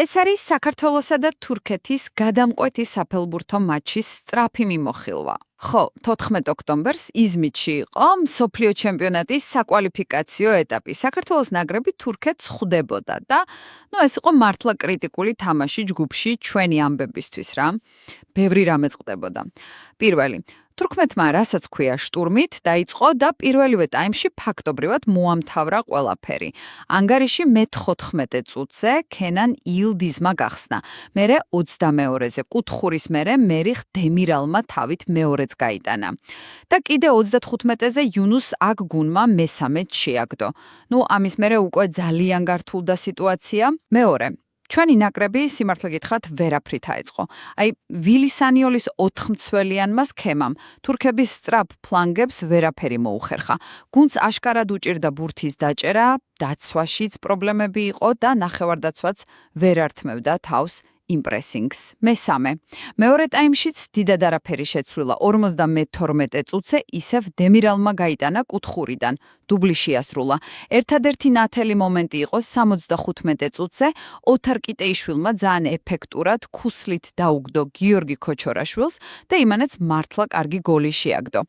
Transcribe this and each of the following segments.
ეს არის საქართველოსა და თურქეთის გადამკვეთი საფეხბურთო მატჩის სწრაფი მიმოხილვა. ხო, 14 ოქტომბერს იზმიტში იყო მსოფლიო ჩემპიონატის საკვალიფიკაციო ეტაპი. საქართველოს ნაკრები თურქეთს ხვდებოდა და ეს იყო მართლა კრიტიკული თამაში ჯგუფში ჩვენი ამბებისთვის რა. ბევრი რამე წყდებოდა. პირველი, თურქმეთმა რასაც ქვია შტურმით დაიწყო და პირველივე ტაიმში ფაქტობრივად მოამთავრა ყველაფერი. ანგარიში მე-14 წუთზე ქენან ილდიზმა გახსნა. მერე 22-ზე კუთხურის მერე მერიხ დემირალმა თავით მეორეც გაიტანა. და კიდე 35-ზე იუნუს აგგუნმა მესამედ შეაგდო. ამის მერე უკვე ძალიან გართულდა სიტუაცია. მეორე, ჩვენი ნაკრები სიმართლე გითხრათ ვერაფრით აეწყო. ვილი სანიოლის 4 მცველიანმა სქემამ თურქების სწრაფ ფლანგებს ვერაფერი მოუხერხა. გუნდს აშკარად უჭირდა ბურთის დაჭერა, დაცვაშიც პრობლემები იყო და ნახევარდაცვაც ვერ ართმევდა თავს იმპრესინგს. მესამე, მეორე ტაიმშიც დიდად არაფერი შეცვლილა. 52 წუთზე ისევ დემირალმა გაიტანა კუთხურიდან. დუბლი შეასრულა. ერთადერთი ნათელი მომენტი იყო 75 წუთზე ოთარ კიტეიშვილმა ძალიან ეფექტურად ქუსლით დაუგდო გიორგი ქოჩორაშვილს და იმანაც მართლა კარგი გოლი შეაგდო.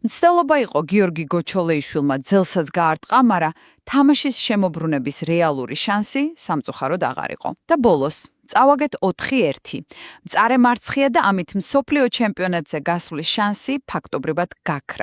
მცდელობა იყო გიორგი გოჩოლეიშვილმა ძელსაც გაარტყა, მაგრამ თამაშის შემოbrunების რეალური შანსი სამწუხაროდ აღარ იყო. და ბოლოს წავაგეთ 4-1. მწარე მარცხია და ამით მსოფლიო ჩემპიონატზე გასვლის შანსი ფაქტობრივად გაქრა.